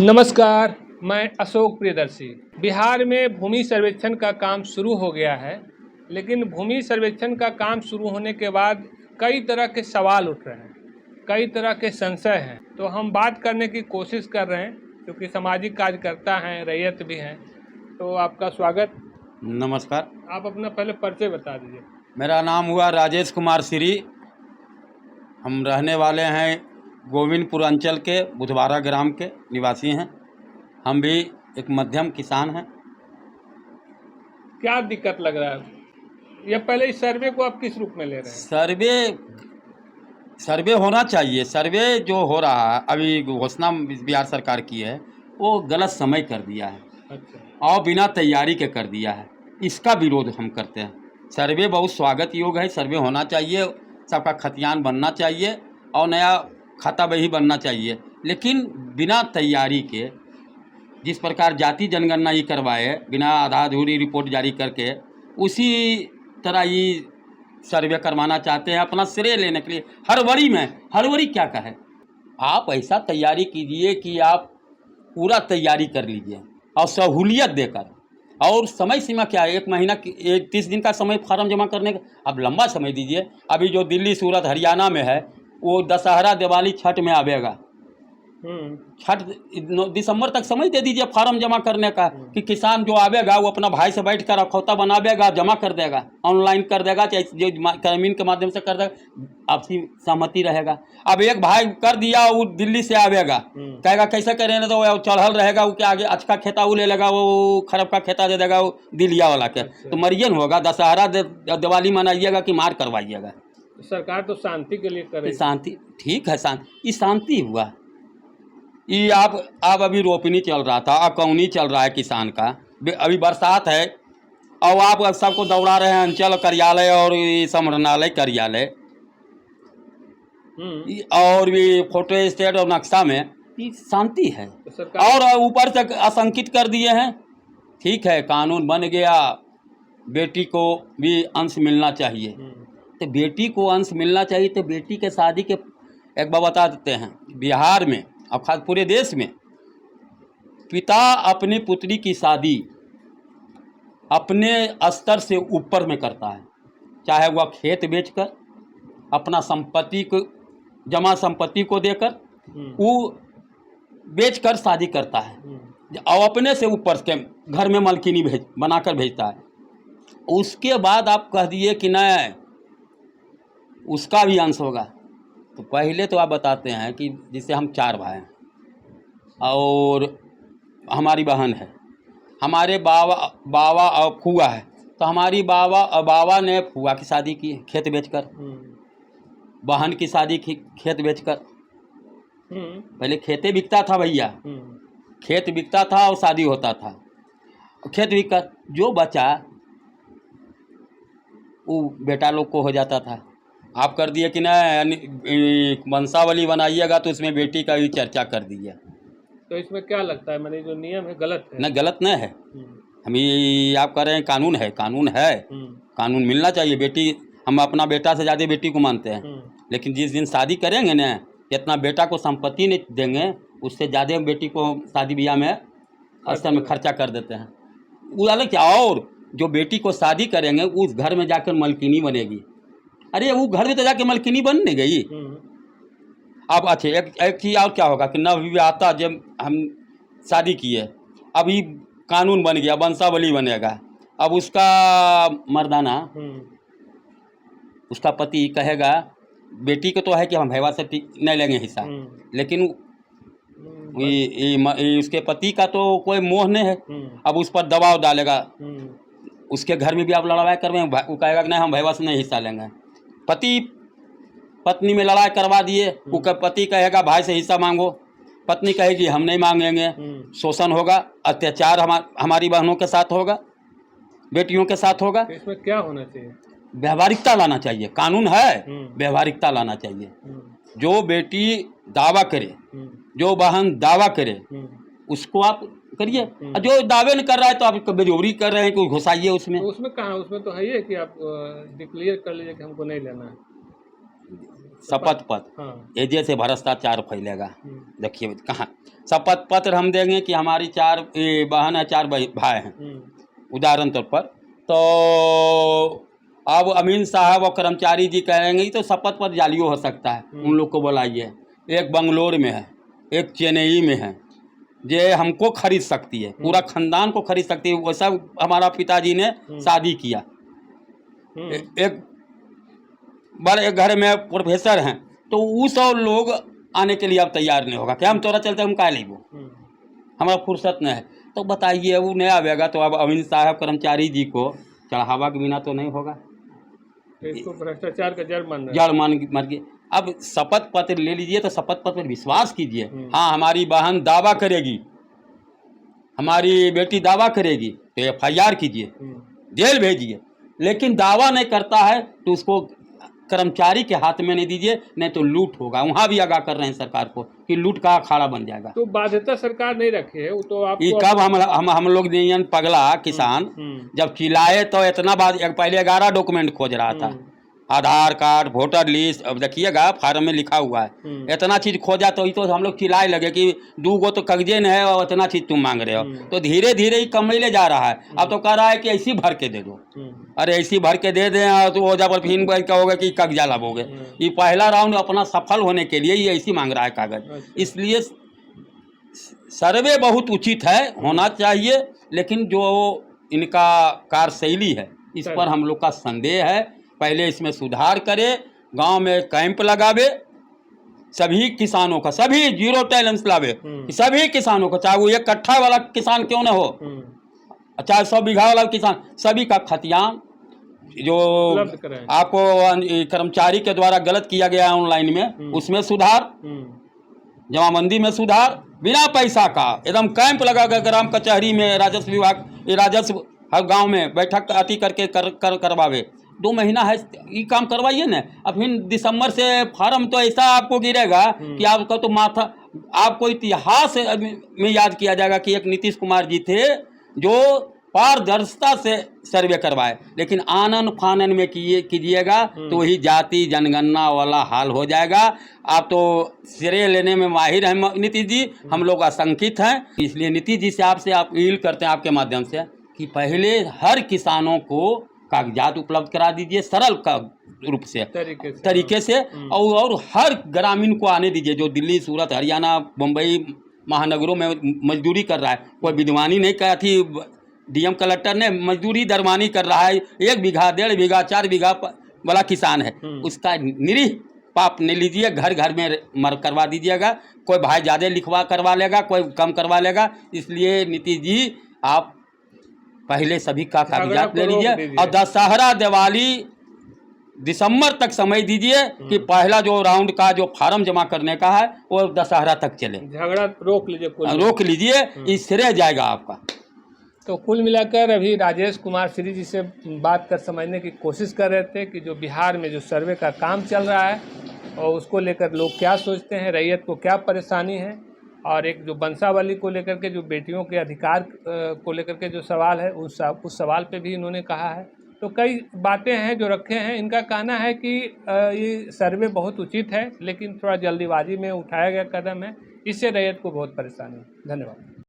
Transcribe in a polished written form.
नमस्कार, मैं अशोक प्रियदर्शी। बिहार में भूमि सर्वेक्षण का काम शुरू हो गया है, लेकिन भूमि सर्वेक्षण का काम शुरू होने के बाद कई तरह के सवाल उठ रहे हैं, कई तरह के संशय हैं। तो हम बात करने की कोशिश कर रहे हैं, क्योंकि सामाजिक कार्यकर्ता हैं, रैयत भी हैं। तो आपका स्वागत। नमस्कार। आप अपना पहले परिचय बता दीजिए। मेरा नाम हुआ राजेश कुमार श्री। हम रहने वाले हैं गोविंदपुर अंचल के बुधवारा ग्राम के निवासी हैं। हम भी एक मध्यम किसान हैं। क्या दिक्कत लग रहा है? या पहले इस सर्वे को आप किस रूप में ले रहे हैं? सर्वे होना चाहिए। सर्वे जो हो रहा है अभी घोषणा बिहार सरकार की है, वो गलत समय कर दिया है। अच्छा। और बिना तैयारी के कर दिया है। इसका विरोध हम करते हैं। सर्वे बहुत स्वागत योग्य है। सर्वे होना चाहिए, सबका खतियान बनना चाहिए और नया खाता बही बनना चाहिए, लेकिन बिना तैयारी के जिस प्रकार जाति जनगणना ये करवाए बिना आधा अधूरी रिपोर्ट जारी करके, उसी तरह ये सर्वे करवाना चाहते हैं अपना श्रेय लेने के लिए। हड़बड़ी क्या कहे। आप ऐसा तैयारी कीजिए कि आप पूरा तैयारी कर लीजिए और सहूलियत देकर। और समय सीमा क्या है? 1 महीना 30 दिन का समय फार्म जमा करने का। अब लंबा समय दीजिए। अभी जो दिल्ली, सूरत, हरियाणा में है, वो दशहरा, दिवाली, छठ में आवेगा। छठ दिसंबर तक समय दे दीजिए फार्म जमा करने का, कि किसान जो आवेगा वो अपना भाई से बैठ कर अखौता बनावेगा, जमा कर देगा, ऑनलाइन कर देगा, चाहे जो ग्रामीण के माध्यम से कर देगा, आपसी सहमति रहेगा। अब एक भाई कर दिया, वो दिल्ली से आवेगा, कहेगा कैसे करें, तो वो चढ़ल रहेगा, वो क्या आगे अच्छा खेता वो ले लेगा, वो खरब का खेता दे देगा वो दिलिया वाला के। तो मरियन होगा। दशहरा दिवाली मनाइएगा कि मार करवाइएगा। सरकार तो शांति के लिए करे। शांति ठीक है, शांति हुआ। ये आप अभी रोपनी चल रहा था, अकौनी चल रहा है किसान का। अभी बरसात है और आप सबको दौड़ा रहे हैं अंचल कार्यालय और समरणालय कार्यालय और भी फोटो स्टेट और नक्शा में। ये शांति है। और ऊपर से आशंकित कर दिए हैं। ठीक है, कानून बन गया, बेटी को भी अंश मिलना चाहिए। तो बेटी को अंश मिलना चाहिए, तो बेटी के शादी के एक बार बता देते हैं। बिहार में और खास पूरे देश में पिता अपनी पुत्री की शादी अपने स्तर से ऊपर में करता है, चाहे वह खेत बेचकर, अपना संपत्ति को, जमा संपत्ति को देकर वो बेचकर शादी करता है, और अपने से ऊपर के घर में मलकिनी बनाकर भेजता है। उसके बाद आप कह दिए कि नहीं उसका भी अंश होगा। तो पहले तो आप बताते हैं कि जिससे हम 4 भाई हैं और हमारी बहन है, हमारे बाबा और फूआ है, तो हमारी बाबा ने फूआ की शादी की खेत बेचकर, बहन की शादी की खेत बेचकर। पहले खेते बिकता था भैया, खेत बिकता था और शादी होता था। खेत बिककर जो बचा वो बेटा लोग को हो जाता था। आप कर दिए कि ना वंशावली बनाइएगा तो उसमें बेटी का भी चर्चा कर दिया। तो इसमें क्या लगता है, मैंने जो नियम है गलत है? ना, गलत नहीं है। हम ये आप कह रहे हैं कानून है, कानून मिलना चाहिए। बेटी, हम अपना बेटा से ज़्यादा बेटी को मानते हैं, लेकिन जिस दिन शादी करेंगे ना, जितना बेटा को संपत्ति नहीं देंगे उससे ज़्यादा बेटी को शादी ब्याह में अक्सर में खर्चा कर देते हैं। वो अलग क्या, और जो बेटी को शादी करेंगे उस घर में जाकर मलकिनी बनेगी। अरे वो घर में तो जाके मलकिनी बन नहीं गई। अब अच्छे एक चीज़ और क्या होगा कि नवविवाहिता जब हम शादी किए, अभी कानून बन गया, वंशावली बनेगा। अब उसका मर्दाना, उसका पति कहेगा, बेटी को तो है कि हम भैया से नहीं लेंगे हिस्सा, लेकिन उसके पति का तो कोई मोह नहीं है। अब उस पर दबाव डालेगा, उसके घर में भी आप लड़ाई करवाएं, वो कहेगा कि नहीं हम भैया से नहीं हिस्सा लेंगे। पति पत्नी में लड़ाई करवा दिए, वो पति कहेगा भाई से हिस्सा मांगो, पत्नी कहेगी हम नहीं मांगेंगे। शोषण होगा, अत्याचार हमारी बहनों के साथ होगा, बेटियों के साथ होगा। तो इसमें क्या होना चाहिए? व्यवहारिकता लाना चाहिए। कानून है, व्यवहारिकता लाना चाहिए। जो बेटी दावा करे, जो बहन दावा करे, उसको आप करिए। जो दावे नहीं कर रहा है तो आप बेजोरी कर रहे हैं कि घुसाइए उसमें। तो उसमें कहाँ, उसमें तो है ही है कि आप डिक्लेयर कर लीजिए कि हमको नहीं लेना है। शपथ पत्र, हाँ। ये जैसे भ्रष्टाचार फैलेगा। हम्म, देखिए कहाँ शपथ पत्र हम देंगे कि हमारी 4 बहन है, 4 भाई हैं, हम्म, उदाहरण तौर पर। तो अब अमीन साहब और कर्मचारी जी कहेंगे तो शपथ पत्र जाली हो सकता है, उन लोग को बुलाइए। एक बंगलोर में है, एक चेन्नई में है, जे हमको खरीद सकती है, पूरा खानदान को खरीद सकती है। वैसा हमारा पिताजी ने शादी किया। एक बड़े घर में प्रोफेसर हैं, तो वो सब लोग आने के लिए अब तैयार नहीं होगा कि हम तोरा चलते हम काहे लेबो, हमारा फुर्सत नहीं है। तो बताइए वो नहीं आवेगा तो अब अमीन साहब कर्मचारी जी को चढ़ावा के बिना तो नहीं होगा, तो इसको भ्रष्टाचार का जड़ मान रहे जड़ मान मर गए। अब शपथ पत्र ले लीजिए तो शपथ पत्र पर विश्वास कीजिए। हाँ, हमारी बहन दावा करेगी, हमारी बेटी दावा करेगी तो FIR कीजिए, जेल भेजिए। लेकिन दावा नहीं करता है तो उसको कर्मचारी के हाथ में नहीं दीजिए, नहीं तो लूट होगा। वहाँ भी आगाह कर रहे हैं सरकार को कि लूट का अखाड़ा बन जाएगा। तो बाध्यता सरकार नहीं रखी है, वो तो आप ये कब हम लोग नियन पगला किसान जब चिल्लाए तो इतना बाद पहले 11 डॉक्यूमेंट खोज रहा था, आधार कार्ड, वोटर लिस्ट। अब देखिएगा फार्म में लिखा हुआ है, इतना चीज खोजा तो ही तो हम लोग चिल्लाए लगे कि 2 गो तो कागजे न है और इतना चीज तुम मांग रहे हो। तो धीरे धीरे ही कमैले जा रहा है। अब तो कह रहा है कि ऐसी भर के दे दो। अरे ऐसी भर के दे दें तो हो जा पर फिर कहोगे कि कागजा लाओगे। ये पहला राउंड अपना सफल होने के लिए ये ऐसी मांग रहा है कागज। इसलिए सर्वे बहुत उचित है, होना चाहिए, लेकिन जो इनका कार्यशैली है इस पर हम लोग का संदेह है। पहले इसमें सुधार करे, गांव में कैंप लगावे, सभी किसानों का, सभी जीरो टैलेंस लावे, सभी किसानों को, चाहे वो 1 कट्ठा वाला किसान क्यों ना हो, चाहे 100 बीघा वाला किसान, सभी का खतियान जो आपको कर्मचारी के द्वारा गलत किया गया है ऑनलाइन में, उसमें सुधार, जमाबंदी में सुधार, बिना पैसा का एकदम कैंप लगा कर ग्राम कचहरी में राजस्व विभाग, राजस्व हर गांव में बैठक अति करके करवावे। 2 महीना है, ये काम करवाइए ना। अब फिर दिसंबर से फार्म तो ऐसा आपको गिरेगा कि आपका तो माथा, आपको इतिहास में याद किया जाएगा कि एक नीतीश कुमार जी थे जो पारदर्शिता से सर्वे करवाए। लेकिन आनन फानन में कीजिएगा तो वही जाति जनगणना वाला हाल हो जाएगा। आप तो श्रेय लेने में माहिर हैं नीतीश जी, हम लोग आशंकित हैं। इसलिए नीतीश जी से आपसे अपील करते हैं आपके माध्यम से कि पहले हर किसानों को कागजात उपलब्ध करा दीजिए सरल का रूप से तरीके से और हर ग्रामीण को आने दीजिए जो दिल्ली, सूरत, हरियाणा, मुंबई महानगरों में मजदूरी कर रहा है। कोई विद्वानी नहीं कहा थी, DM कलेक्टर ने मजदूरी दरमानी कर रहा है, 1 बीघा, 1.5 बीघा, 4 बीघा वाला किसान है, उसका निरीह पाप नहीं लीजिए, घर घर में मर करवा दीजिएगा। कोई भाई ज़्यादा लिखवा करवा लेगा, कोई कम करवा लेगा। इसलिए नीतीश जी आप पहले सभी का कागजात ले लीजिए और दशहरा दिवाली दिसंबर तक समय दीजिए कि पहला जो राउंड का जो फार्म जमा करने का है वो दशहरा तक चले। झगड़ा रोक लीजिए, इससे रह जाएगा आपका। तो कुल मिलाकर अभी राजेश कुमार श्री जी से बात कर समझने की कोशिश कर रहे थे कि जो बिहार में जो सर्वे का काम चल रहा है और उसको लेकर लोग क्या सोचते हैं, रैयत को क्या परेशानी है, और एक जो वंशावली को लेकर के जो बेटियों के अधिकार को लेकर के जो सवाल है उस सवाल पे भी इन्होंने कहा है। तो कई बातें हैं जो रखे हैं। इनका कहना है कि ये सर्वे बहुत उचित है लेकिन थोड़ा जल्दीबाजी में उठाया गया कदम है, इससे रैयत को बहुत परेशानी है। धन्यवाद।